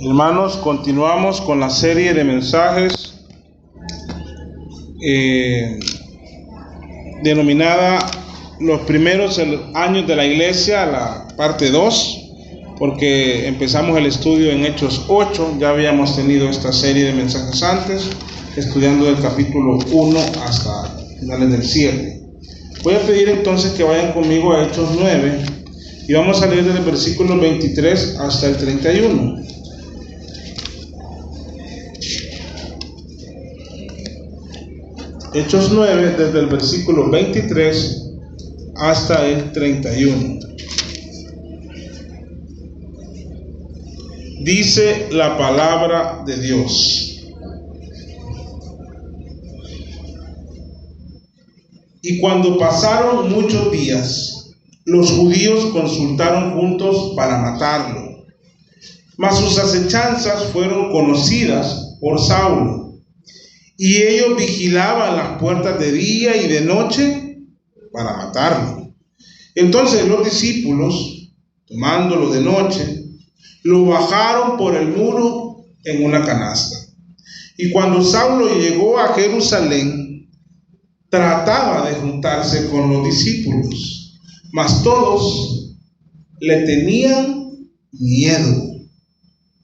Hermanos, continuamos con la serie de mensajes denominada Los primeros años de la iglesia, la parte 2, porque empezamos el estudio en Hechos 8, ya habíamos tenido esta serie de mensajes antes, estudiando del capítulo 1 hasta finales del 7. Voy a pedir entonces que vayan conmigo a Hechos 9 y vamos a leer desde el versículo 23 hasta el 31. Hechos 9, desde el versículo 23 hasta el 31. Dice la palabra de Dios: Y cuando pasaron muchos días, los judíos consultaron juntos para matarlo. Mas sus acechanzas fueron conocidas por Saulo, y ellos vigilaban las puertas de día y de noche para matarlo. Entonces los discípulos, tomándolo de noche, lo bajaron por el muro en una canasta. Y cuando Saulo llegó a Jerusalén, trataba de juntarse con los discípulos, mas todos le tenían miedo,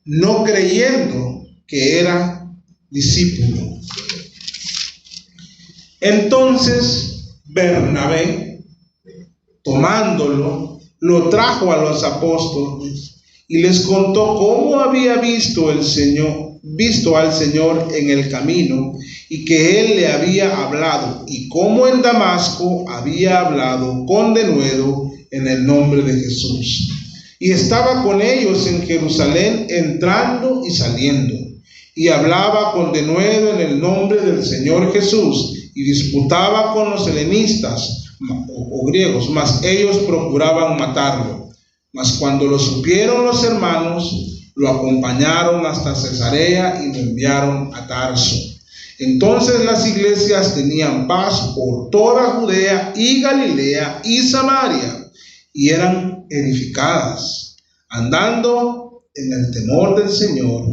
no creyendo que era discípulo. Entonces Bernabé, tomándolo, lo trajo a los apóstoles y les contó cómo había visto al Señor en el camino, y que él le había hablado, y cómo en Damasco había hablado con denuedo en el nombre de Jesús. Y estaba con ellos en Jerusalén, entrando y saliendo, y hablaba con denuedo en el nombre del Señor Jesús, y disputaba con los helenistas o griegos, mas ellos procuraban matarlo. Mas cuando lo supieron los hermanos, lo acompañaron hasta Cesarea y lo enviaron a Tarso. Entonces las iglesias tenían paz por toda Judea y Galilea y Samaria, y eran edificadas, andando en el temor del Señor,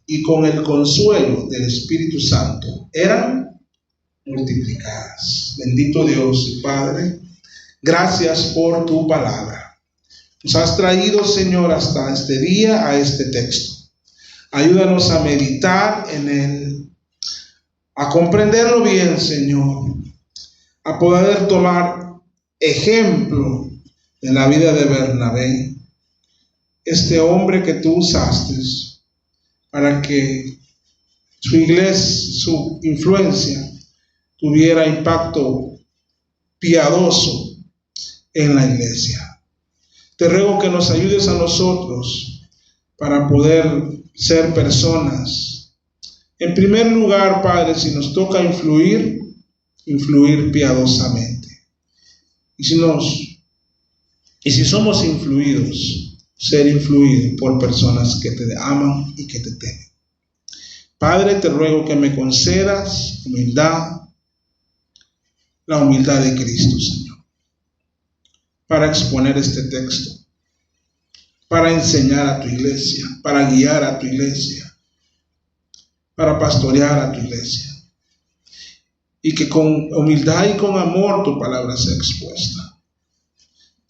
y con el consuelo del Espíritu Santo eran multiplicadas. Bendito Dios y Padre, gracias por tu palabra. Nos has traído, Señor, hasta este día, a este texto. Ayúdanos a meditar en él, a comprenderlo bien, Señor, a poder tomar ejemplo en la vida de Bernabé, este hombre que tú usaste para que su iglesia, su influencia, tuviera impacto piadoso en la iglesia. Te ruego que nos ayudes a nosotros para poder ser personas. En primer lugar, Padre, si nos toca influir piadosamente. Y si somos influidos, ser influidos por personas que te aman y que te temen. Padre, te ruego que me concedas humildad, la humildad de Cristo, Señor, para exponer este texto, para enseñar a tu iglesia, para guiar a tu iglesia, para pastorear a tu iglesia, y que con humildad y con amor tu palabra sea expuesta.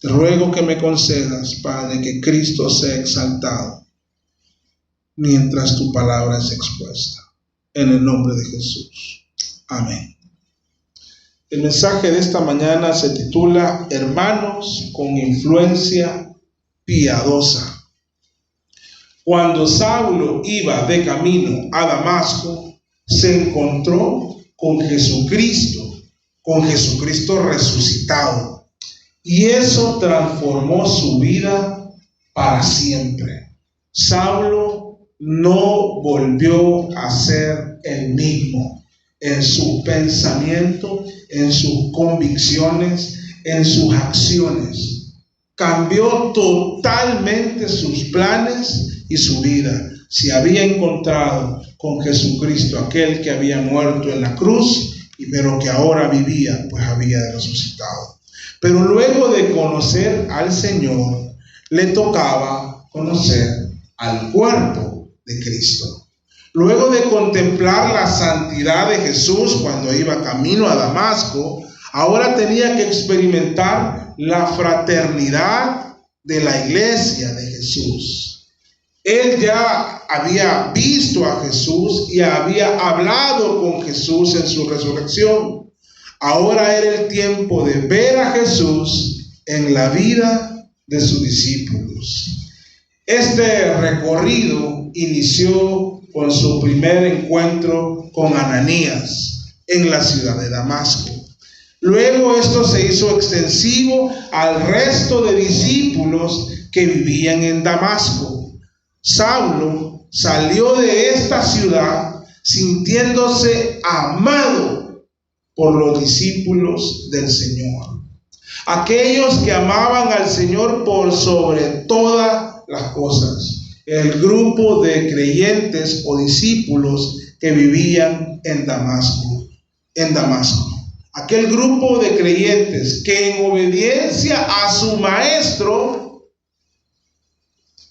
Te ruego que me concedas, Padre, que Cristo sea exaltado mientras tu palabra es expuesta. En el nombre de Jesús. Amén. El mensaje de esta mañana se titula Hermanos con influencia piadosa. Cuando Saulo iba de camino a Damasco, se encontró con Jesucristo resucitado, y eso transformó su vida para siempre. Saulo no volvió a ser el mismo en su pensamiento, en sus convicciones, en sus acciones. Cambió totalmente sus planes y su vida. Se había encontrado con Jesucristo, aquel que había muerto en la cruz, pero que ahora vivía, pues había resucitado. Pero luego de conocer al Señor, le tocaba conocer al cuerpo de Cristo. Luego de contemplar la santidad de Jesús cuando iba camino a Damasco, ahora tenía que experimentar la fraternidad de la iglesia de Jesús. Él ya había visto a Jesús y había hablado con Jesús en su resurrección. Ahora era el tiempo de ver a Jesús en la vida de sus discípulos. Este recorrido inició con su primer encuentro con Ananías en la ciudad de Damasco. Luego esto se hizo extensivo al resto de discípulos que vivían en Damasco. Saulo salió de esta ciudad sintiéndose amado por los discípulos del Señor, aquellos que amaban al Señor por sobre todas las cosas. El grupo de creyentes o discípulos que vivían en Damasco. Aquel grupo de creyentes que en obediencia a su maestro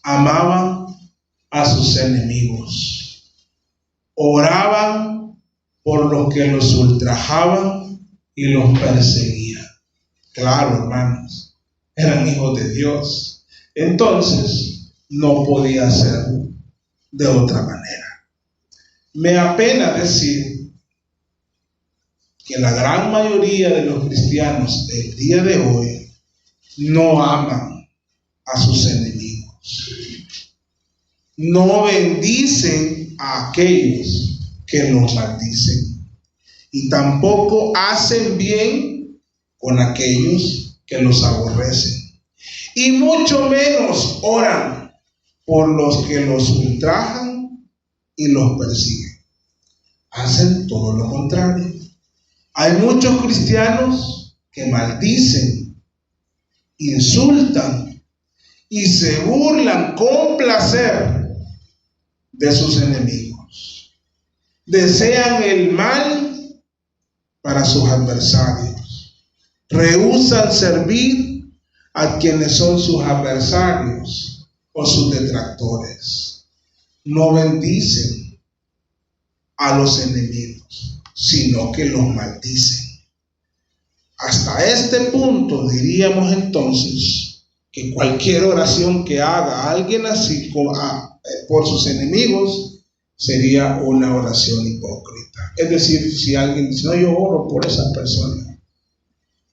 amaban a sus enemigos, oraban por los que los ultrajaban y los perseguían. Claro, hermanos, eran hijos de Dios. Entonces, no podía ser de otra manera. Me apena decir que la gran mayoría de los cristianos del día de hoy no aman a sus enemigos. No bendicen a aquellos que los maldicen. Y tampoco hacen bien con aquellos que los aborrecen. Y mucho menos oran por los que los ultrajan y los persiguen. Hacen todo lo contrario. Hay muchos cristianos que maldicen, insultan y se burlan con placer de sus enemigos. Desean el mal para sus adversarios. Rehúsan servir a quienes son sus adversarios o sus detractores. No bendicen a los enemigos, sino que los maldicen. Hasta este punto diríamos entonces que cualquier oración que haga alguien así por sus enemigos sería una oración hipócrita. Es decir, si alguien dice, no, yo oro por esa persona,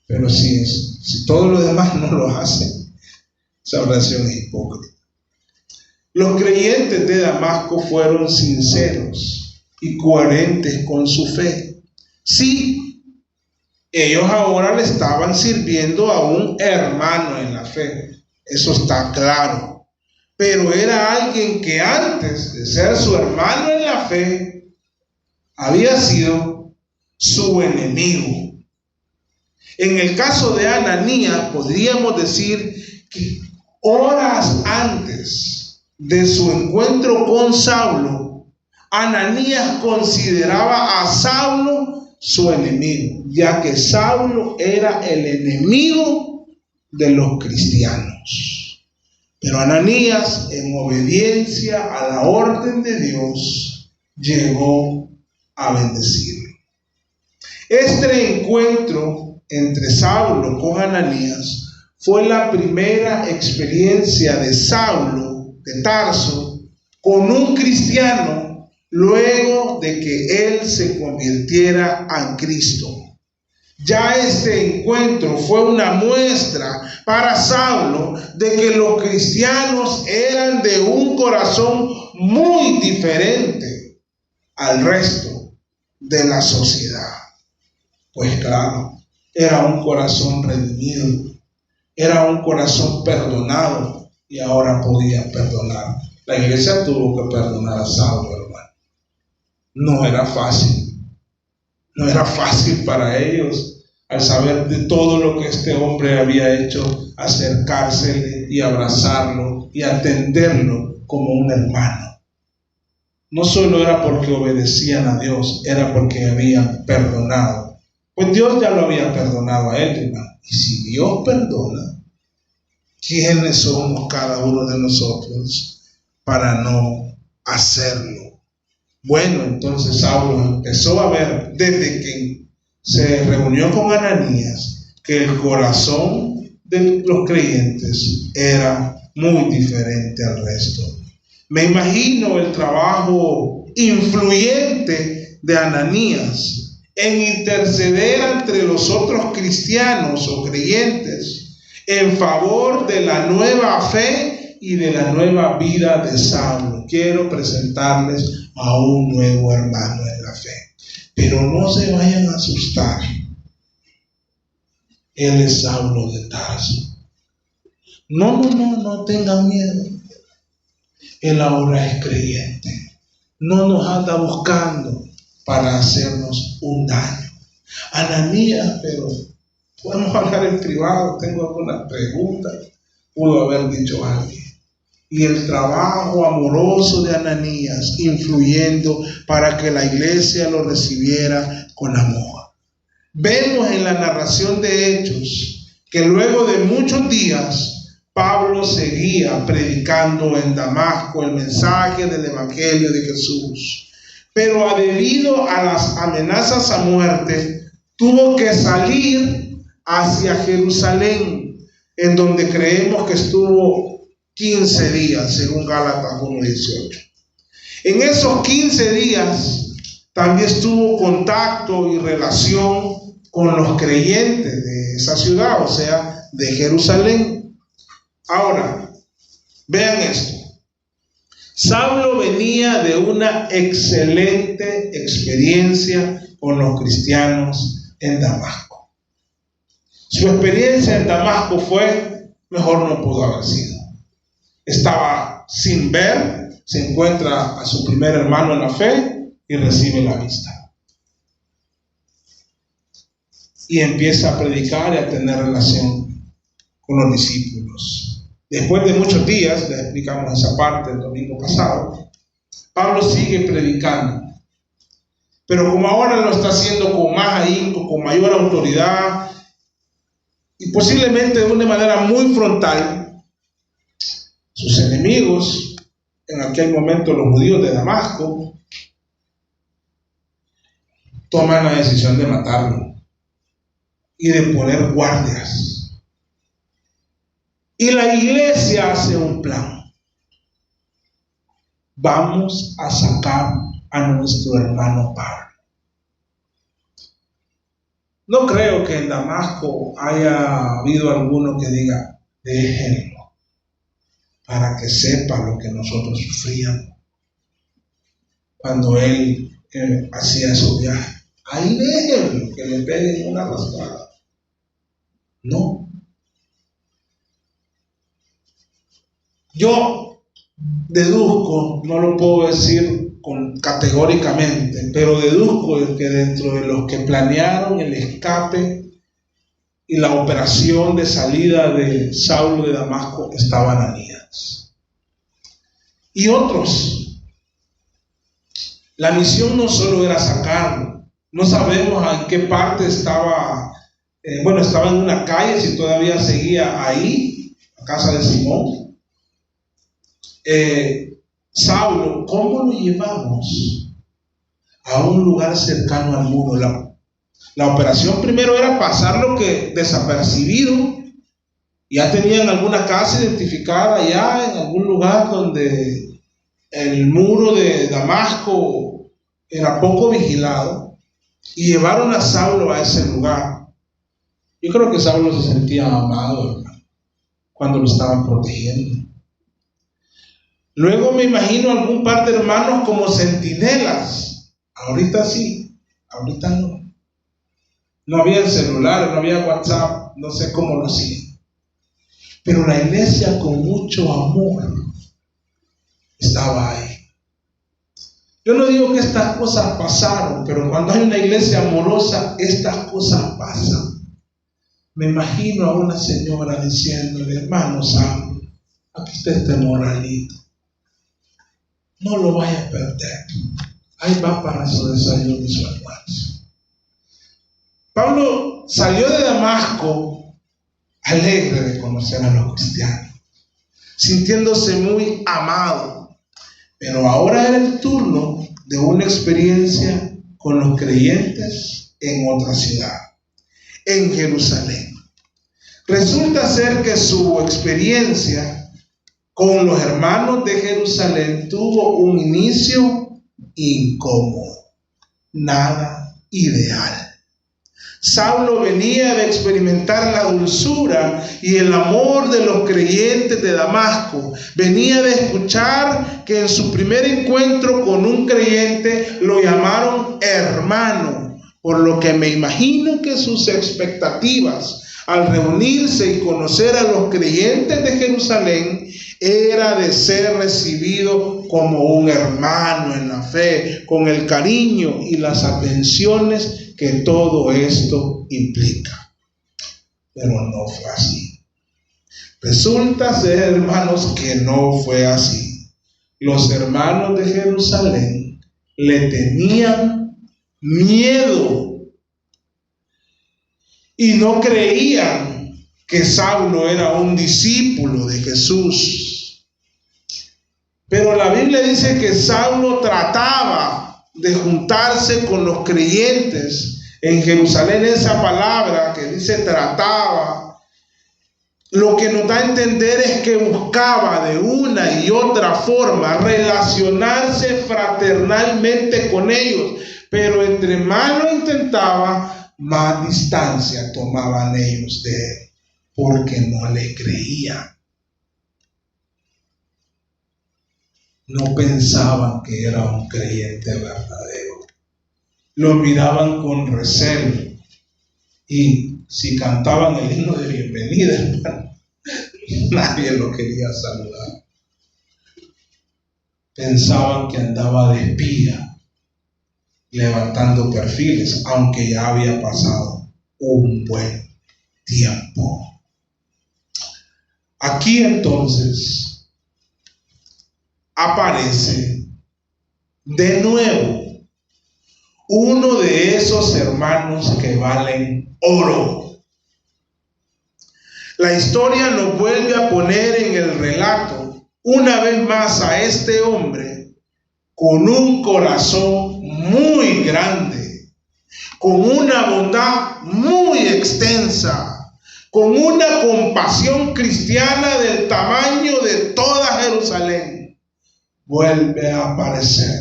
pero si todos los demás no lo hacen, esa oración es hipócrita. Los creyentes de Damasco fueron sinceros y coherentes con su fe. Sí, ellos ahora le estaban sirviendo a un hermano en la fe, eso está claro. Pero era alguien que antes de ser su hermano en la fe, había sido su enemigo. En el caso de Ananías, podríamos decir que horas antes de su encuentro con Saulo, Ananías consideraba a Saulo su enemigo, ya que Saulo era el enemigo de los cristianos. Pero Ananías, en obediencia a la orden de Dios, llegó a bendecirlo. Este encuentro entre Saulo con Ananías fue la primera experiencia de Saulo de Tarso con un cristiano luego de que él se convirtiera a Cristo. Ya este encuentro fue una muestra para Saulo de que los cristianos eran de un corazón muy diferente al resto de la sociedad. Pues claro, era un corazón redimido, era un corazón perdonado y ahora podía perdonar. La iglesia tuvo que perdonar a Saulo, hermano. No era fácil. No era fácil para ellos, al saber de todo lo que este hombre había hecho, acercársele y abrazarlo y atenderlo como un hermano. No solo era porque obedecían a Dios, era porque habían perdonado. Pues Dios ya lo había perdonado a él, hermano. Y si Dios perdona, ¿quiénes somos cada uno de nosotros para no hacerlo. Bueno, entonces Saulo empezó a ver desde que se reunió con Ananías que el corazón de los creyentes era muy diferente al resto. Me imagino el trabajo influyente de Ananías en interceder entre los otros cristianos o creyentes en favor de la nueva fe y de la nueva vida de Saulo. Quiero presentarles a un nuevo hermano en la fe, pero no se vayan a asustar. Él es Saulo de Tarso. No tengan miedo. Él ahora es creyente. No nos anda buscando para hacernos un daño. Ananías, pero podemos hablar en privado, tengo algunas preguntas, pudo haber dicho alguien. Y el trabajo amoroso de Ananías influyendo para que la iglesia lo recibiera con amor. Vemos en la narración de Hechos que luego de muchos días Pablo seguía predicando en Damasco el mensaje del Evangelio de Jesús, pero debido a las amenazas a muerte tuvo que salir hacia Jerusalén, en donde creemos que estuvo 15 días, según Gálatas 1:18. En esos 15 días también estuvo contacto y relación con los creyentes de esa ciudad, o sea, de Jerusalén. Ahora, vean esto. Saulo venía de una excelente experiencia con los cristianos en Damasco. Su experiencia en Damasco fue, mejor no pudo haber sido. Estaba sin ver, se encuentra a su primer hermano en la fe y recibe la vista. Y empieza a predicar y a tener relación con los discípulos. Después de muchos días, les explicamos esa parte el domingo pasado, Pablo sigue predicando. Pero como ahora lo está haciendo con más ahínco, con mayor autoridad y posiblemente de una manera muy frontal, sus enemigos, en aquel momento los judíos de Damasco, toman la decisión de matarlo y de poner guardias. Y la iglesia hace un plan. Vamos a sacar a nuestro hermano Pablo. No creo que en Damasco haya habido alguno que diga, déjenlo, para que sepa lo que nosotros sufríamos cuando él hacía esos viajes. Ahí déjenlo, que le peguen una arrastrada. No. Yo deduzco, no lo puedo decir categóricamente, pero deduzco que dentro de los que planearon el escape y la operación de salida de Saulo de Damasco estaba Ananías y otros. La misión no solo era sacarlo, no sabemos en qué parte estaba. Estaba en una calle, si todavía seguía ahí, la casa de Simón. Saulo, ¿cómo lo llevamos a un lugar cercano al muro? La operación primero era pasarlo desapercibido. Ya tenían alguna casa identificada allá en algún lugar donde el muro de Damasco era poco vigilado, y llevaron a Saulo a ese lugar. Yo creo que Saulo se sentía amado, hermano, cuando lo estaban protegiendo. Luego me imagino algún par de hermanos como centinelas. Ahorita sí, ahorita no. No había celulares, no había WhatsApp, no sé cómo lo hacían. Pero la iglesia con mucho amor estaba ahí. Yo no digo que estas cosas pasaron, pero cuando hay una iglesia amorosa, estas cosas pasan. Me imagino a una señora diciéndole, hermano Saulo, aquí está este morralito, no lo vaya a perder, ahí va para su desayuno y su almuerzo. Pablo salió de Damasco alegre de conocer a los cristianos, sintiéndose muy amado, Pero ahora era el turno de una experiencia con los creyentes en otra ciudad, en Jerusalén. Resulta ser que su experiencia con los hermanos de Jerusalén tuvo un inicio incómodo, nada ideal. Saulo venía de experimentar la dulzura y el amor de los creyentes de Damasco. Venía de escuchar que en su primer encuentro con un creyente lo llamaron hermano, por lo que me imagino que sus expectativas al reunirse y conocer a los creyentes de Jerusalén era de ser recibido como un hermano en la fe, con el cariño y las atenciones que todo esto implica. Pero no fue así. Resulta ser, hermanos, que no fue así. Los hermanos de Jerusalén le tenían miedo y no creían que Saulo era un discípulo de Jesús. Pero la Biblia dice que Saulo trataba de juntarse con los creyentes en Jerusalén. Esa palabra que dice trataba, lo que nos da a entender es que buscaba de una y otra forma relacionarse fraternalmente con ellos, pero entre más lo intentaba, más distancia tomaban ellos de él, porque no le creían. No pensaban que era un creyente verdadero. Lo miraban con recelo. Y si cantaban el himno de bienvenida, hermano, nadie lo quería saludar. Pensaban que andaba de espía, levantando perfiles, aunque ya había pasado un buen tiempo. Aquí entonces aparece de nuevo uno de esos hermanos que valen oro. La historia nos vuelve a poner en el relato una vez más a este hombre con un corazón muy grande, con una bondad muy extensa, con una compasión cristiana del tamaño de toda Jerusalén. Vuelve a aparecer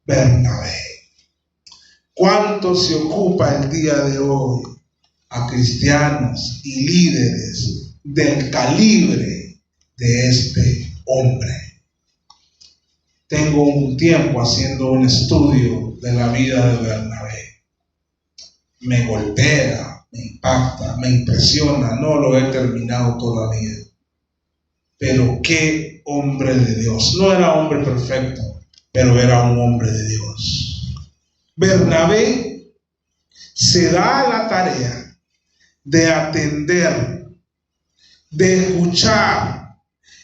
Bernabé. ¿Cuánto se ocupa el día de hoy a cristianos y líderes del calibre de este hombre? Tengo un tiempo haciendo un estudio de la vida de Bernabé. Me golpea, me impacta, me impresiona. No lo he terminado todavía. Pero qué hombre de Dios. No era hombre perfecto, pero era un hombre de Dios. Bernabé se da a la tarea de atender, de escuchar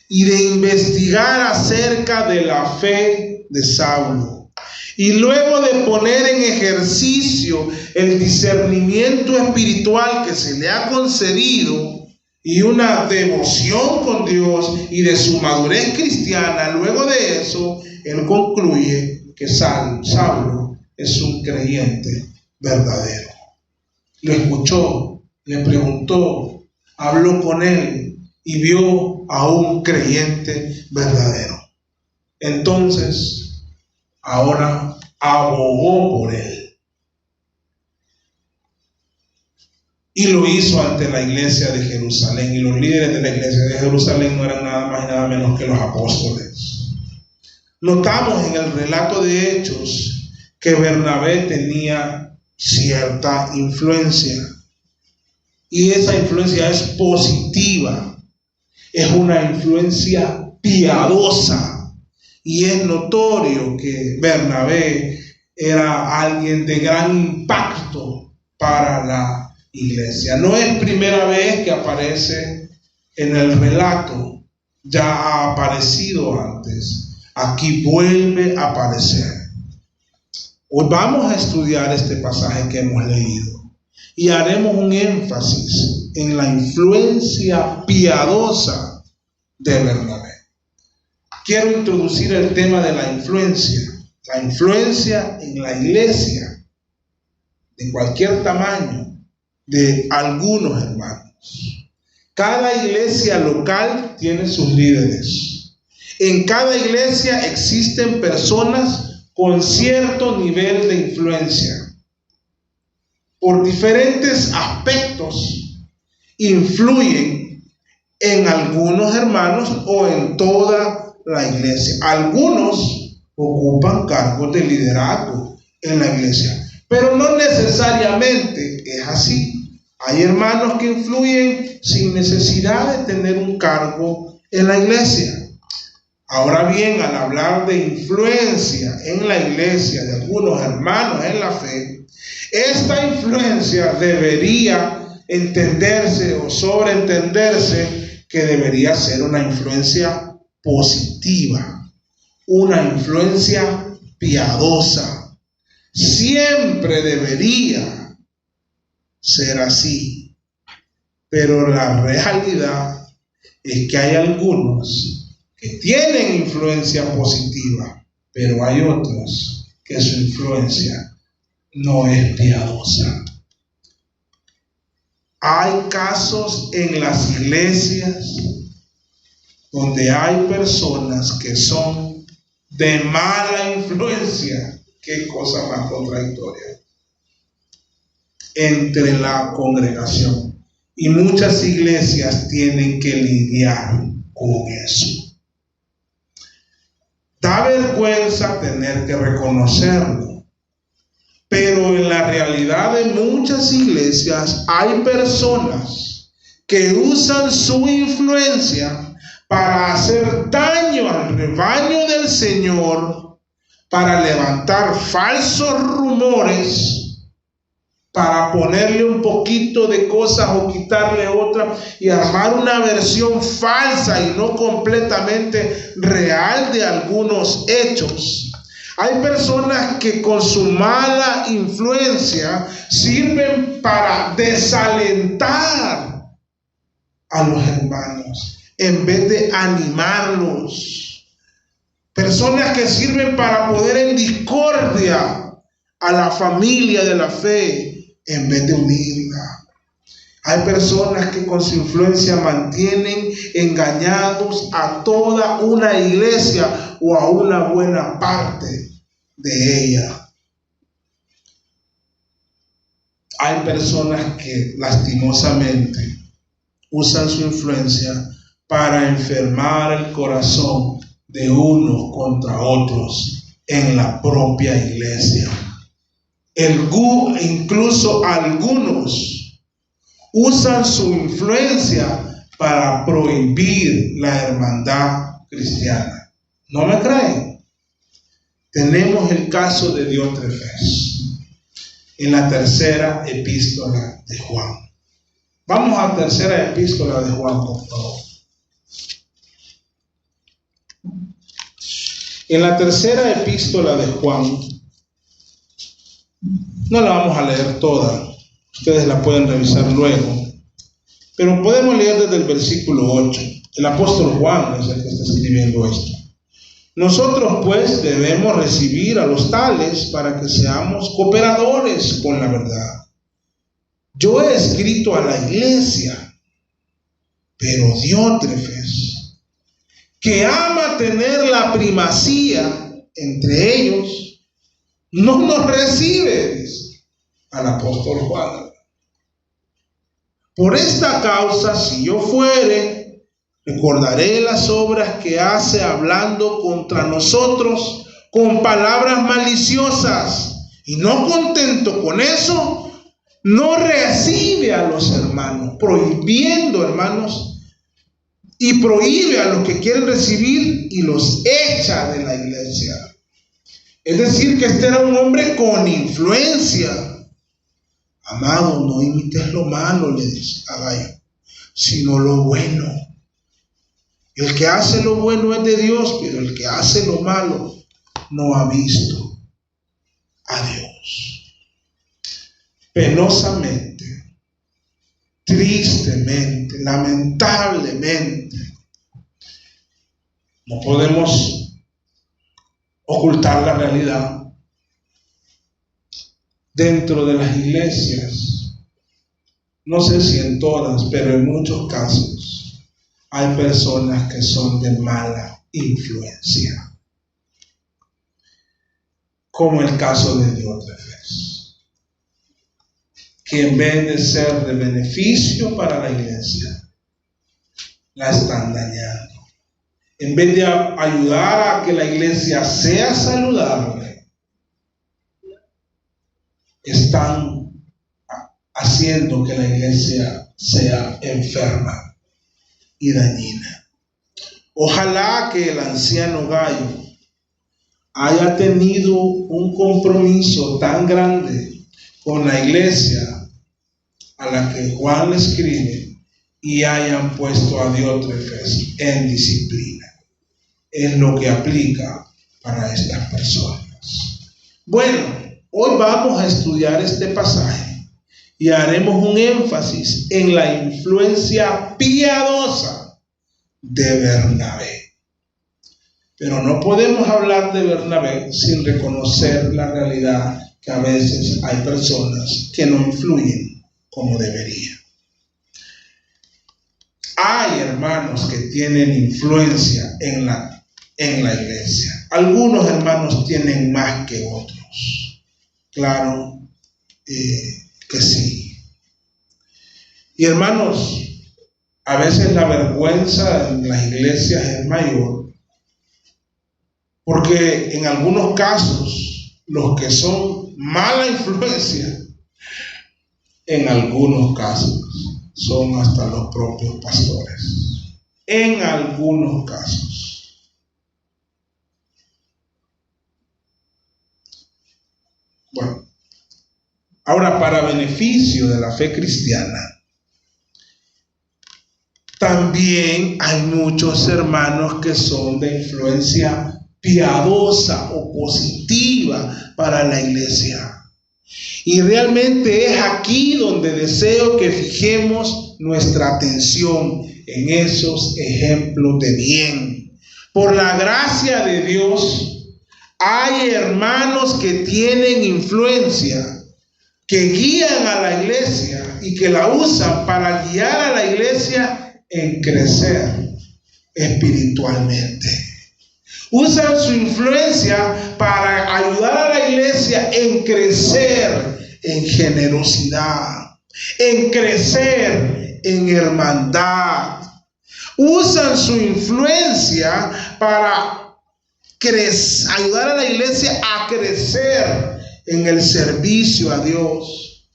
y de investigar acerca de la fe de Saulo. Y luego de poner en ejercicio el discernimiento espiritual que se le ha concedido, y una devoción con Dios y de su madurez cristiana, luego de eso, él concluye que Saulo es un creyente verdadero. Lo escuchó, le preguntó, habló con él y vio a un creyente verdadero. Entonces, ahora abogó por él. Y lo hizo ante la iglesia de Jerusalén. Y los líderes de la iglesia de Jerusalén no eran nada más y nada menos que los apóstoles. Notamos en el relato de Hechos que Bernabé tenía cierta influencia. Y esa influencia es positiva. Es una influencia piadosa. Y es notorio que Bernabé era alguien de gran impacto para la iglesia. No es primera vez que aparece en el relato, ya ha aparecido antes. Aquí vuelve a aparecer. Hoy vamos a estudiar este pasaje que hemos leído y haremos un énfasis en la influencia piadosa de Bernabé. quiero introducir el tema de la influencia en la iglesia, de cualquier tamaño, de algunos hermanos. Cada iglesia local tiene sus líderes. En cada iglesia existen personas con cierto nivel de influencia. Por diferentes aspectos influyen en algunos hermanos o en toda la iglesia. Algunos ocupan cargos de liderazgo en la iglesia, pero no necesariamente es así. Hay hermanos que influyen sin necesidad de tener un cargo en la iglesia. Ahora bien, al hablar de influencia en la iglesia de algunos hermanos en la fe, esta influencia debería entenderse o sobreentenderse que debería ser una influencia positiva, una influencia piadosa. Siempre debería ser así, pero la realidad es que hay algunos que tienen influencia positiva, pero hay otros que su influencia no es piadosa. Hay casos en las iglesias donde hay personas que son de mala influencia. Qué cosa más contradictoria entre la congregación. Y muchas iglesias tienen que lidiar con eso. Da vergüenza tener que reconocerlo, pero en la realidad de muchas iglesias hay personas que usan su influencia para hacer daño al rebaño del Señor, para levantar falsos rumores, para ponerle un poquito de cosas o quitarle otra y armar una versión falsa y no completamente real de algunos hechos. Hay personas que con su mala influencia sirven para desalentar a los hermanos en vez de animarlos. Personas que sirven para poner en discordia a la familia de la fe en vez de unirla. Hay personas que con su influencia mantienen engañados a toda una iglesia o a una buena parte de ella. Hay personas que lastimosamente usan su influencia para enfermar el corazón de unos contra otros en la propia iglesia. Incluso algunos usan su influencia para prohibir la hermandad cristiana. ¿No me creen? Tenemos el caso de Diótrefes en la tercera epístola de Juan. Vamos a la tercera epístola de Juan, por favor. En la tercera epístola de Juan, no la vamos a leer toda, ustedes la pueden revisar luego, pero podemos leer desde el versículo 8. El apóstol Juan es el que está escribiendo esto. Nosotros pues debemos recibir a los tales para que seamos cooperadores con la verdad. Yo he escrito a la iglesia, pero Diótrefes, que ama tener la primacía entre ellos, no nos recibe, dice al apóstol Juan. Por esta causa, si yo fuere, recordaré las obras que hace hablando contra nosotros con palabras maliciosas, y no contento con eso, no recibe a los hermanos, prohibiendo, hermanos, y prohíbe a los que quieren recibir y los echa de la iglesia. Es decir, que este era un hombre con influencia. Amado, no imites lo malo, le dice a Gallo, sino lo bueno. El que hace lo bueno es de Dios, pero el que hace lo malo no ha visto a Dios. Penosamente, tristemente, lamentablemente, No podemos ocultar la realidad. Dentro de las iglesias, no sé si en todas, pero en muchos casos, hay personas que son de mala influencia, como el caso de Diótrefes, que en vez de ser de beneficio para la iglesia, la están dañando. En vez de ayudar a que la iglesia sea saludable, están haciendo que la iglesia sea enferma y dañina. Ojalá que el anciano Gayo haya tenido un compromiso tan grande con la iglesia a la que Juan le escribe y hayan puesto a Diótrefes en disciplina. Es lo que aplica para estas personas. Bueno, hoy vamos a estudiar este pasaje y haremos un énfasis en la influencia piadosa de Bernabé. Pero no podemos hablar de Bernabé sin reconocer la realidad que a veces hay personas que no influyen como deberían. Hay hermanos que tienen influencia en la iglesia. Algunos hermanos tienen más que otros. Claro que sí. Y hermanos, a veces la vergüenza en las iglesias es mayor, porque en algunos casos los que son mala influencia, en algunos casos son hasta los propios pastores. En algunos casos. Bueno, ahora para beneficio de la fe cristiana, también hay muchos hermanos que son de influencia piadosa o positiva para la iglesia. Y realmente es aquí donde deseo que fijemos nuestra atención en esos ejemplos de bien. Por la gracia de Dios, hay hermanos que tienen influencia, que guían a la iglesia y que la usan para guiar a la iglesia en crecer espiritualmente. Usan su influencia para ayudar a la iglesia en crecer en generosidad, en crecer en hermandad. Usan su influencia para ayudar a la iglesia a crecer en el servicio a Dios,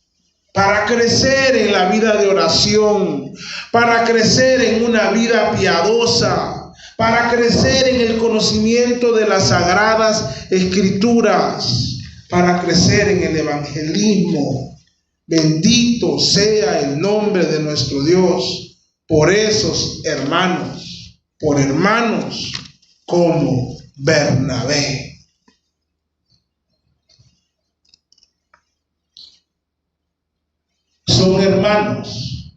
para crecer en la vida de oración, para crecer en una vida piadosa, para crecer en el conocimiento de las sagradas escrituras, para crecer en el evangelismo. Bendito sea el nombre de nuestro Dios por esos hermanos, por hermanos como Bernabé. Son hermanos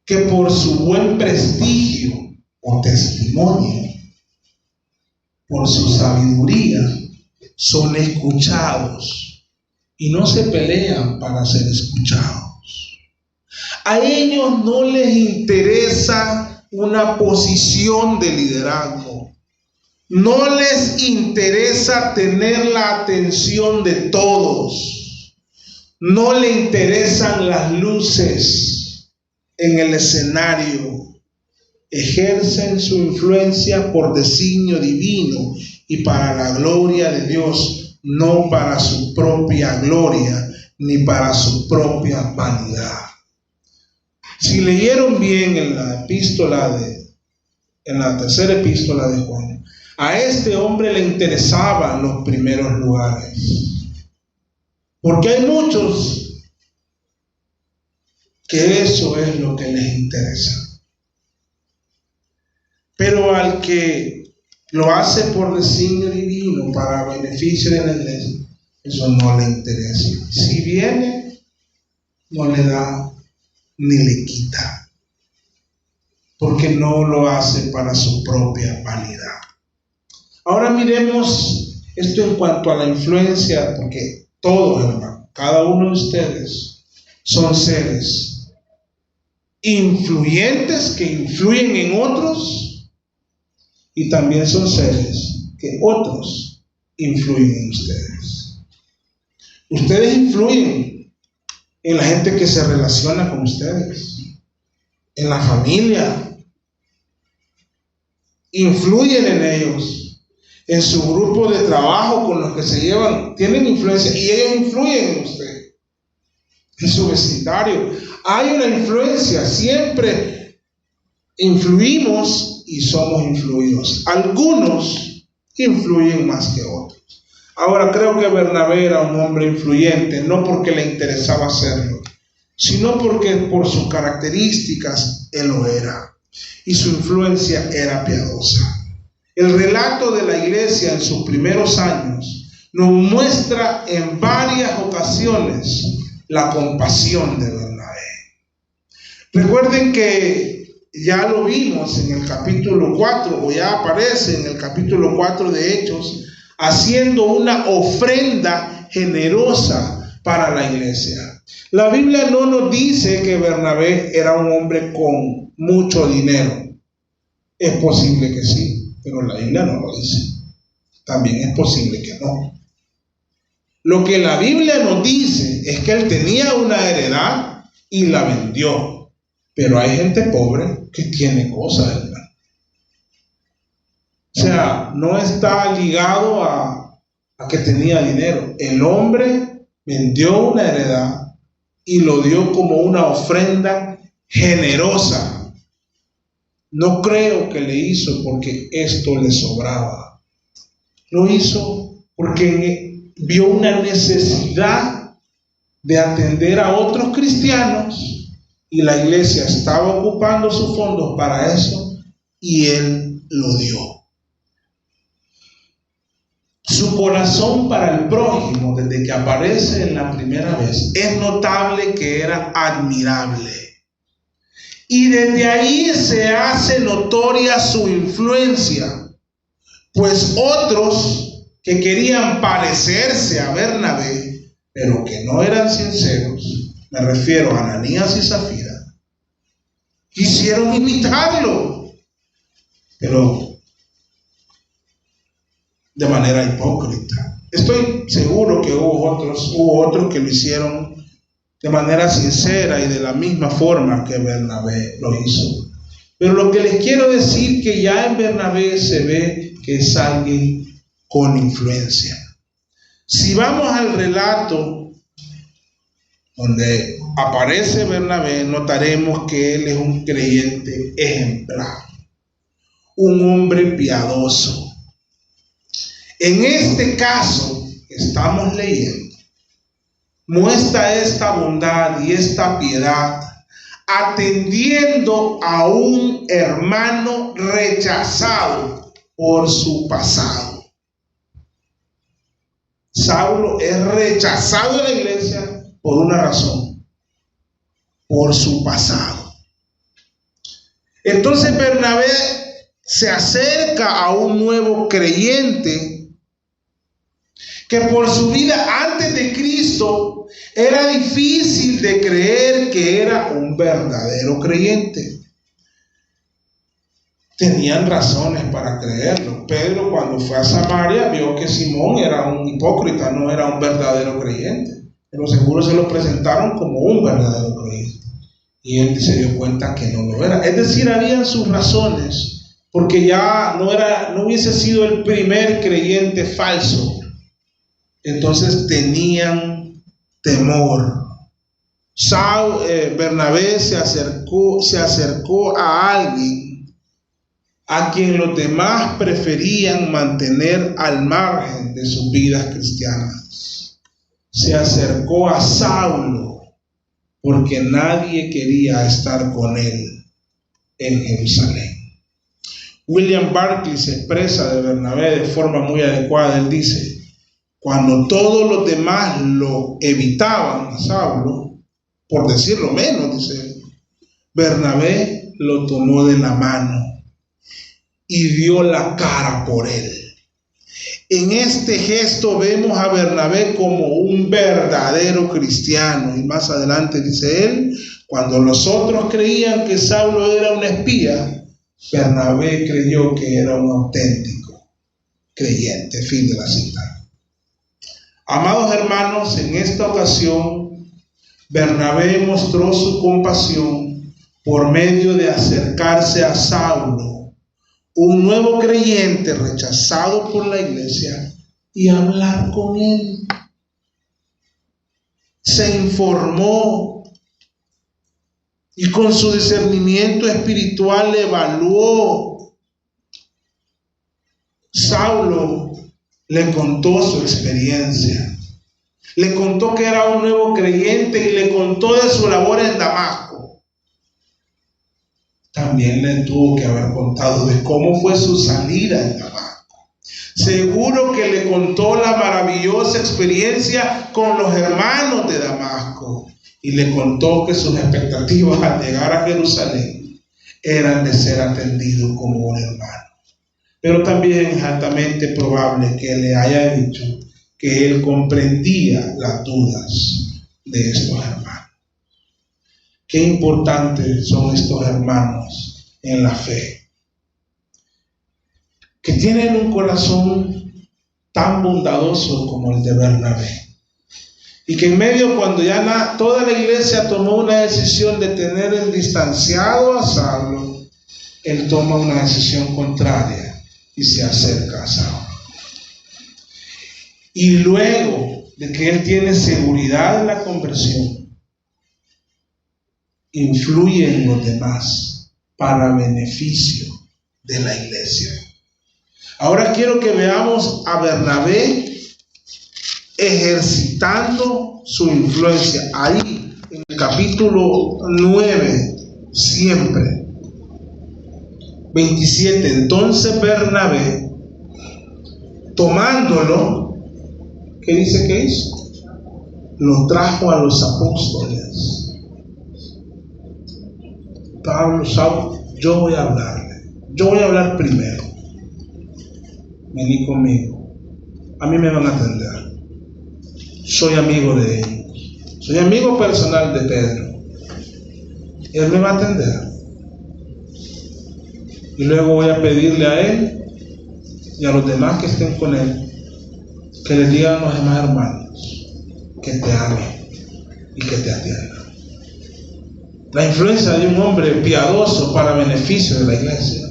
que por su buen prestigio o testimonio, por su sabiduría, son escuchados y no se pelean para ser escuchados. A ellos no les interesa una posición de liderazgo. No les interesa tener la atención de todos. No le interesan las luces en el escenario. Ejercen su influencia por designio divino y para la gloria de Dios, no para su propia gloria ni para su propia vanidad. Si leyeron bien en la tercera epístola de Juan, a este hombre le interesaban los primeros lugares, porque hay muchos que eso es lo que les interesa. Pero al que lo hace por designio divino para beneficio de la iglesia, eso no le interesa. Si viene, no le da ni le quita. porque no lo hace para su propia vanidad. Ahora miremos esto en cuanto a la influencia, porque todos, hermano, cada uno de ustedes son seres influyentes que influyen en otros, y también son seres que otros influyen en ustedes. Ustedes influyen en la gente que se relaciona con ustedes, en la familia, influyen en ellos, en su grupo de trabajo con los que se llevan, tienen influencia y ellos influyen en usted, en su vecindario. Hay una influencia, siempre influimos y somos influidos. Algunos influyen más que otros. Ahora, creo que Bernabé era un hombre influyente, no porque le interesaba hacerlo, sino porque por sus características él lo era, y su influencia era piadosa. El relato de la iglesia en sus primeros años nos muestra en varias ocasiones la compasión de Bernabé. Recuerden que ya lo vimos en el capítulo 4, o ya aparece en el capítulo 4 de Hechos, haciendo una ofrenda generosa para la iglesia. La Biblia no nos dice que Bernabé era un hombre con mucho dinero. Es posible que sí, pero la Biblia no lo dice. También es posible que no. Lo que la Biblia nos dice es que él tenía una heredad y la vendió. Pero hay gente pobre que tiene cosas, hermano. O sea, no está ligado a que tenía dinero. El hombre vendió una heredad y lo dio como una ofrenda generosa. No creo que le hizo porque esto le sobraba. Lo hizo porque vio una necesidad de atender a otros cristianos y la iglesia estaba ocupando sus fondos para eso y él lo dio. Su corazón para el prójimo, desde que aparece en la primera vez, es notable que era admirable. Y desde ahí se hace notoria su influencia, pues otros que querían parecerse a Bernabé, pero que no eran sinceros, me refiero a Ananías y Zafira, quisieron imitarlo, pero de manera hipócrita. Estoy seguro que hubo otros que lo hicieron de manera sincera y de la misma forma que Bernabé lo hizo. Pero lo que les quiero decir que ya en Bernabé se ve que es alguien con influencia. Si vamos al relato donde aparece Bernabé, notaremos que él es un creyente ejemplar, un hombre piadoso. En este caso que estamos leyendo, muestra esta bondad y esta piedad atendiendo a un hermano rechazado por su pasado. Saulo es rechazado en la iglesia por una razón: por su pasado. Entonces Bernabé se acerca a un nuevo creyente que por su vida antes de Cristo era difícil de creer que era un verdadero creyente. Tenían razones para creerlo. Pedro, cuando fue a Samaria, vio que Simón era un hipócrita, no era un verdadero creyente, pero seguro se lo presentaron como un verdadero creyente y él se dio cuenta que no lo era. Es decir, habían sus razones, porque ya no hubiese sido el primer creyente falso. Entonces tenían temor. Bernabé se acercó a alguien a quien los demás preferían mantener al margen de sus vidas cristianas. Se acercó a Saulo porque nadie quería estar con él en Jerusalén. William Barclay se expresa de Bernabé de forma muy adecuada. Él dice: cuando todos los demás lo evitaban a Saulo, por decirlo menos, dice, Bernabé lo tomó de la mano y dio la cara por él. En este gesto vemos a Bernabé como un verdadero cristiano. Y más adelante dice él, cuando los otros creían que Saulo era un espía, Bernabé creyó que era un auténtico creyente. Fin de la cita. Amados hermanos, en esta ocasión, Bernabé mostró su compasión por medio de acercarse a Saulo, un nuevo creyente rechazado por la iglesia, y hablar con él. Se informó y con su discernimiento espiritual evaluó. Saulo le contó su experiencia, le contó que era un nuevo creyente y le contó de su labor en Damasco. También le tuvo que haber contado de cómo fue su salida en Damasco. Seguro que le contó la maravillosa experiencia con los hermanos de Damasco y le contó que sus expectativas al llegar a Jerusalén eran de ser atendido como un hermano. Pero también es altamente probable que le haya dicho que él comprendía las dudas de estos hermanos. Qué importantes son estos hermanos en la fe, que tienen un corazón tan bondadoso como el de Bernabé. Y que en medio, cuando ya toda la iglesia tomó una decisión de tener el distanciado a Saulo, él toma una decisión contraria y se acerca a Saulo. Y luego de que él tiene seguridad en la conversión, influye en los demás para beneficio de la iglesia. Ahora quiero que veamos a Bernabé ejercitando su influencia. Ahí, en el capítulo 9, siempre. 27. Entonces Bernabé, tomándolo, ¿qué dice que hizo? Lo trajo a los apóstoles. Pablo, Saulo, yo voy a hablarle. Yo voy a hablar primero. Vení conmigo. A mí me van a atender. Soy amigo de ellos. Soy amigo personal de Pedro. Él me va a atender. Y luego voy a pedirle a él y a los demás que estén con él que le digan a los demás hermanos que te amen y que te atiendan. La influencia de un hombre piadoso para beneficio de la iglesia.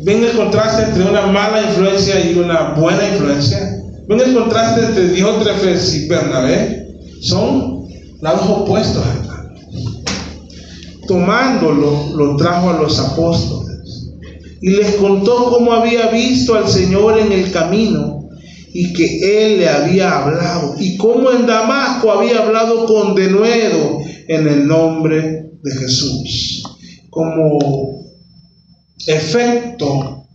¿Ven el contraste entre una mala influencia y una buena influencia? ¿Ven el contraste entre Diótrefes y Bernabé? Son lados opuestos, hermano. Tomándolo, lo trajo a los apóstoles y les contó cómo había visto al Señor en el camino y que Él le había hablado, y cómo en Damasco había hablado con denuedo en el nombre de Jesús. Como efecto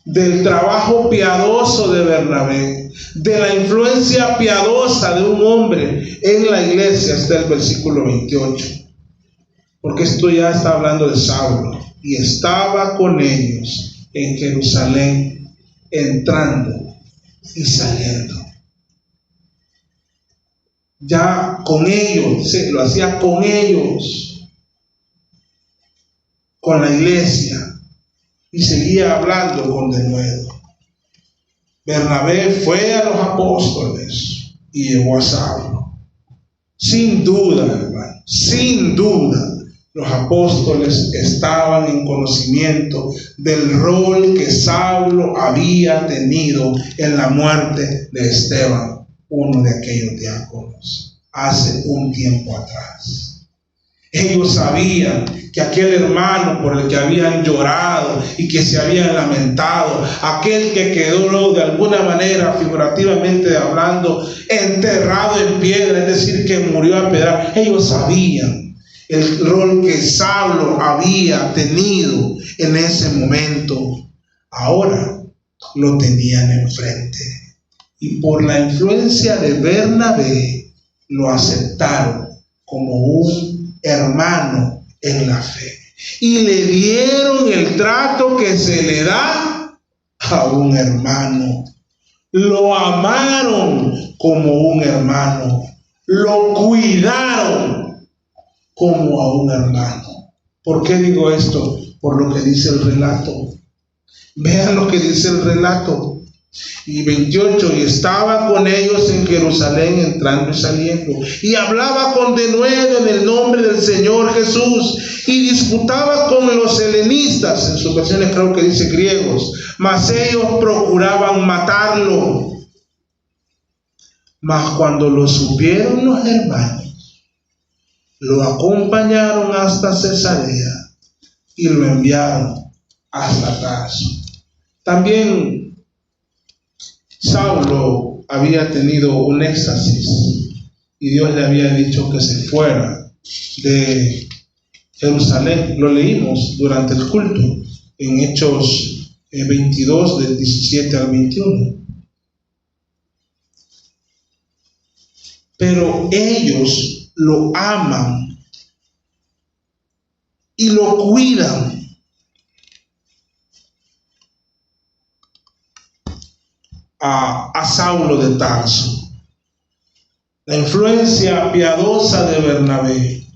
del trabajo piadoso de Bernabé, de la influencia piadosa de un hombre en la iglesia, está el versículo 28. Porque esto ya está hablando de Saulo, y estaba con ellos en Jerusalén, entrando y saliendo. Ya con ellos, lo hacía con ellos, con la iglesia, y seguía hablando con denuedo. Bernabé fue a los apóstoles y llevó a Saulo. Sin duda, hermano, sin duda, los apóstoles estaban en conocimiento del rol que Saulo había tenido en la muerte de Esteban, uno de aquellos diáconos, hace un tiempo atrás. Ellos sabían que aquel hermano por el que habían llorado y que se habían lamentado, aquel que quedó de alguna manera, figurativamente hablando, enterrado en piedra, es decir, que murió a pedazos, ellos sabían el rol que Saulo había tenido en ese momento. Ahora lo tenían enfrente, y por la influencia de Bernabé lo aceptaron como un hermano en la fe. Y le dieron el trato que se le da a un hermano. Lo amaron como un hermano. Lo cuidaron como a un hermano. ¿Por qué digo esto? Por lo que dice el relato. Vean lo que dice el relato. Y 28, y estaba con ellos en Jerusalén, entrando y saliendo, y hablaba con denuedo en el nombre del Señor Jesús, y disputaba con los helenistas, en sus versiones creo que dice griegos, mas ellos procuraban matarlo. Mas cuando lo supieron los hermanos, lo acompañaron hasta Cesarea y lo enviaron hasta Tarso. También Saulo había tenido un éxtasis y Dios le había dicho que se fuera de Jerusalén. Lo leímos durante el culto en Hechos 22 del 17 al 21. Pero ellos lo aman y lo cuidan. A Saulo de Tarso. La influencia piadosa de Bernabé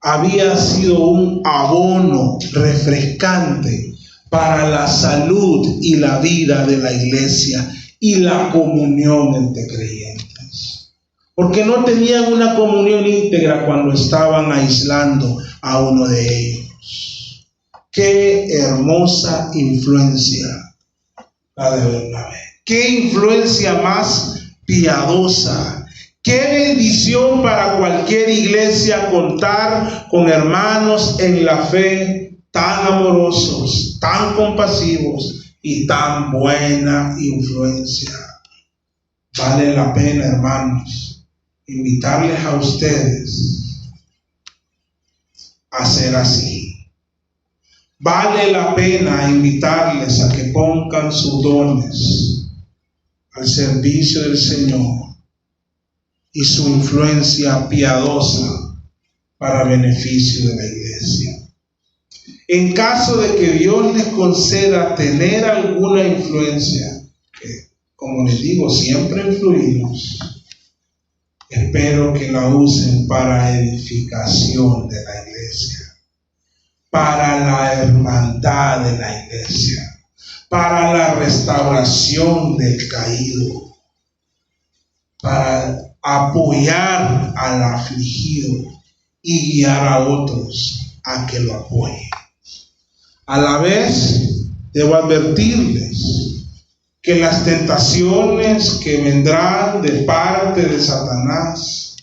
había sido un abono refrescante para la salud y la vida de la iglesia y la comunión entre creyentes, porque no tenían una comunión íntegra cuando estaban aislando a uno de ellos. Qué hermosa influencia la de Bernabé. Qué influencia más piadosa. Qué bendición para cualquier iglesia contar con hermanos en la fe tan amorosos, tan compasivos y tan buena influencia. Vale la pena, hermanos, invitarles a ustedes a ser así. Vale la pena invitarles a que pongan sus dones al servicio del Señor y su influencia piadosa para beneficio de la iglesia. En caso de que Dios les conceda tener alguna influencia, que como les digo, siempre influimos, espero que la usen para edificación de la iglesia, para la hermandad de la iglesia, para la restauración del caído, para apoyar al afligido y guiar a otros a que lo apoyen. A la vez, debo advertirles que las tentaciones que vendrán de parte de Satanás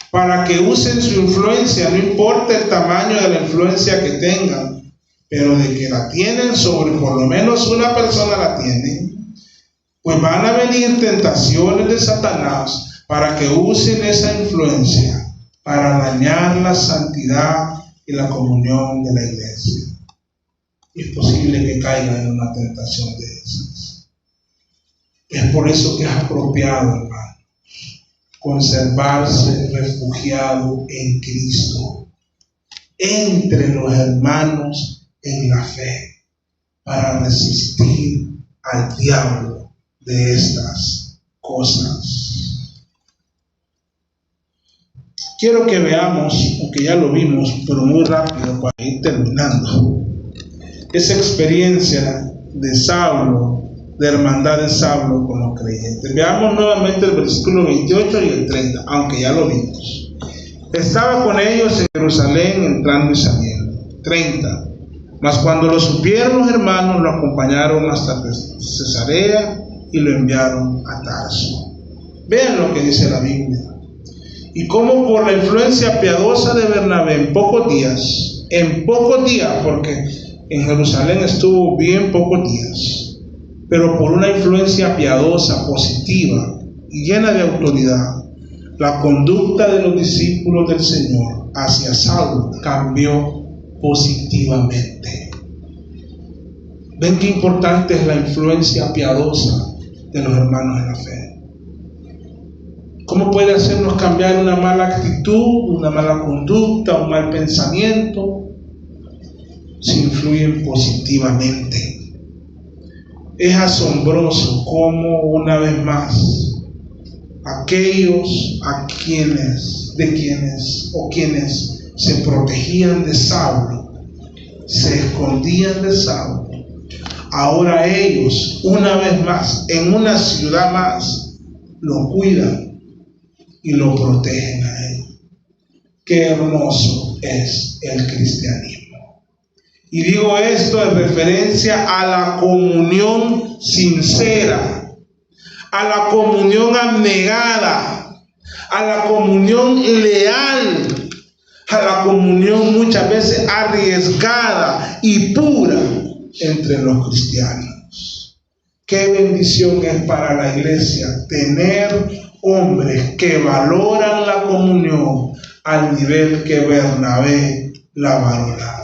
para que usen su influencia, no importa el tamaño de la influencia que tengan, pero de que la tienen sobre, por lo menos una persona la tiene, pues van a venir tentaciones de Satanás para que usen esa influencia para dañar la santidad y la comunión de la iglesia. Es posible que caigan en una tentación de esas. Es por eso que es apropiado, hermano, conservarse refugiado en Cristo, entre los hermanos en la fe, para resistir al diablo de estas cosas. Quiero que veamos, aunque ya lo vimos, pero muy rápido para ir terminando, esa experiencia de Saulo, de hermandad de Saulo con los creyentes. Veamos nuevamente el versículo 28 y el 30, aunque ya lo vimos. Estaba con ellos en Jerusalén, entrando y saliendo. 30. Mas cuando lo supieron los hermanos, lo acompañaron hasta Cesarea y lo enviaron a Tarso. Vean lo que dice la Biblia. Y cómo por la influencia piadosa de Bernabé, en pocos días, porque en Jerusalén estuvo bien pocos días, pero por una influencia piadosa, positiva y llena de autoridad, la conducta de los discípulos del Señor hacia Saulo cambió positivamente. ¿Ven qué importante es la influencia piadosa de los hermanos en la fe? ¿Cómo puede hacernos cambiar una mala actitud, una mala conducta, un mal pensamiento? Si influyen positivamente. Es asombroso cómo una vez más aquellos quienes se protegían de Saulo, se escondían de Saulo, ahora ellos una vez más en una ciudad más lo cuidan y lo protegen a él. Qué hermoso es el cristianismo. Y digo esto en referencia a la comunión sincera, a la comunión abnegada, a la comunión leal, a la comunión muchas veces arriesgada y pura entre los cristianos. Qué bendición es para la iglesia tener hombres que valoran la comunión al nivel que Bernabé la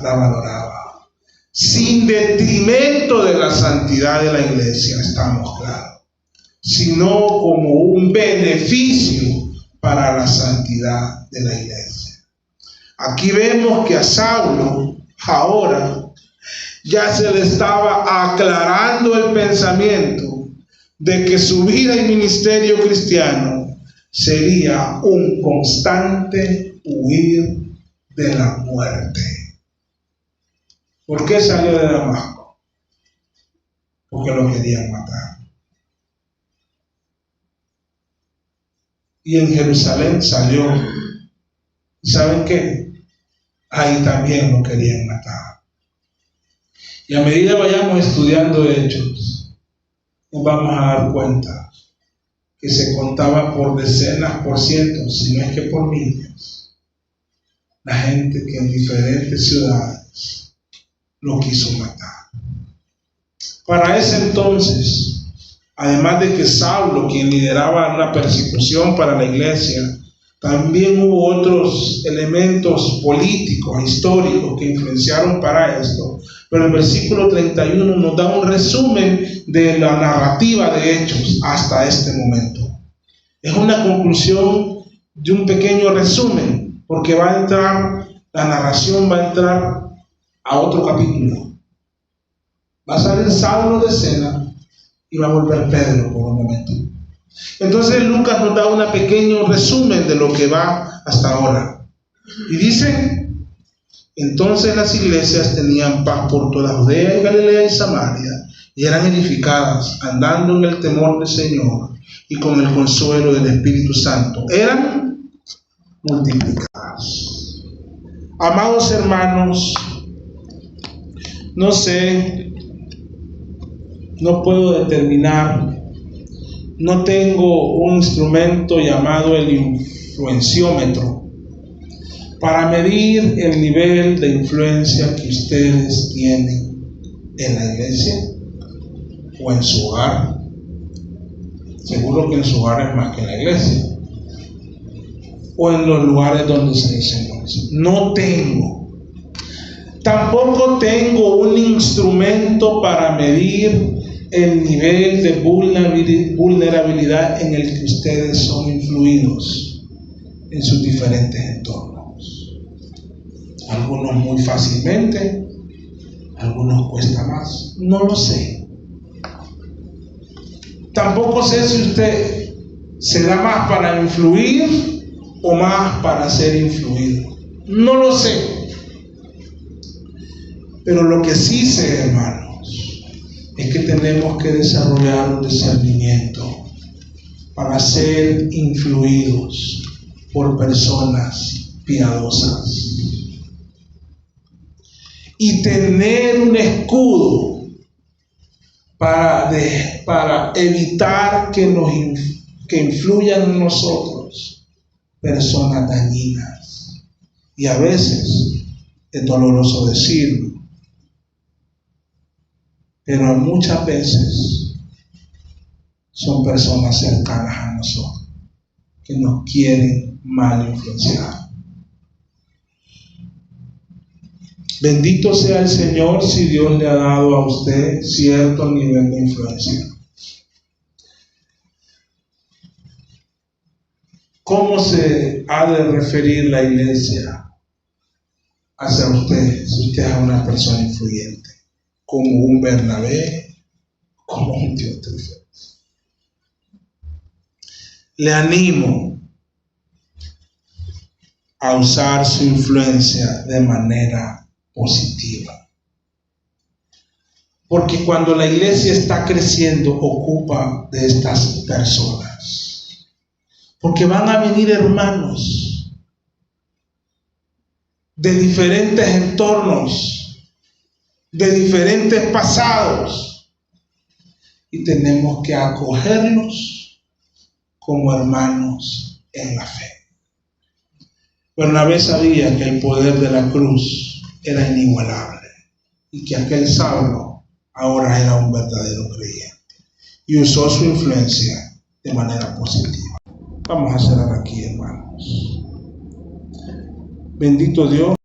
valoraba, sin detrimento de la santidad de la iglesia, estamos claros, sino como un beneficio para la santidad de la iglesia. Aquí vemos que a Saulo ahora ya se le estaba aclarando el pensamiento de que su vida y ministerio cristiano sería un constante huir de la muerte. ¿Por qué salió de Damasco? Porque lo querían matar. Y en Jerusalén salió. ¿Y saben qué? Ahí también lo querían matar. Y a medida vayamos estudiando hechos, nos vamos a dar cuenta que se contaba por decenas, por cientos, si no es que por miles, la gente que en diferentes ciudades lo quiso matar. Para ese entonces, además de que Saulo, quien lideraba una persecución para la iglesia, también hubo otros elementos políticos, históricos que influenciaron para esto. Pero el versículo 31 nos da un resumen de la narrativa de Hechos hasta este momento. Es una conclusión de un pequeño resumen, porque la narración va a entrar a otro capítulo. Va a salir Saulo de escena y va a volver Pedro por un momento. Entonces Lucas nos da un pequeño resumen de lo que va hasta ahora. Y dice: entonces las iglesias tenían paz por toda Judea y Galilea y Samaria, y eran edificadas, andando en el temor del Señor y con el consuelo del Espíritu Santo. Eran multiplicadas. Amados hermanos, no sé, no puedo determinar, no tengo un instrumento llamado el influenciómetro para medir el nivel de influencia que ustedes tienen en la iglesia o en su hogar. Seguro que en su hogar es más que en la iglesia, o en los lugares donde se desenvuelve. No tengo. Tampoco tengo un instrumento para medir el nivel de vulnerabilidad en el que ustedes son influidos en sus diferentes entornos. Algunos muy fácilmente, algunos cuesta más. No lo sé. Tampoco sé si usted se da más para influir o más para ser influido. No lo sé. Pero lo que sí sé, hermanos, es que tenemos que desarrollar un discernimiento para ser influidos por personas piadosas y tener un escudo para evitar que influyan en nosotros personas dañinas. Y a veces es doloroso decirlo, pero muchas veces son personas cercanas a nosotros que nos quieren mal influenciar. Bendito sea el Señor si Dios le ha dado a usted cierto nivel de influencia. ¿Cómo se ha de referir la iglesia hacia usted si usted es una persona influyente? ¿Como un Bernabé? ¿Como un Diótrefes? Le animo a usar su influencia de manera positiva. Porque cuando la iglesia está creciendo, ocupa de estas personas. Porque van a venir hermanos de diferentes entornos, de diferentes pasados, y tenemos que acogerlos como hermanos en la fe. Bernabé sabía que el poder de la cruz era inigualable y que aquel Saulo ahora era un verdadero creyente y usó su influencia de manera positiva. Vamos a cerrar aquí, hermanos. Bendito Dios.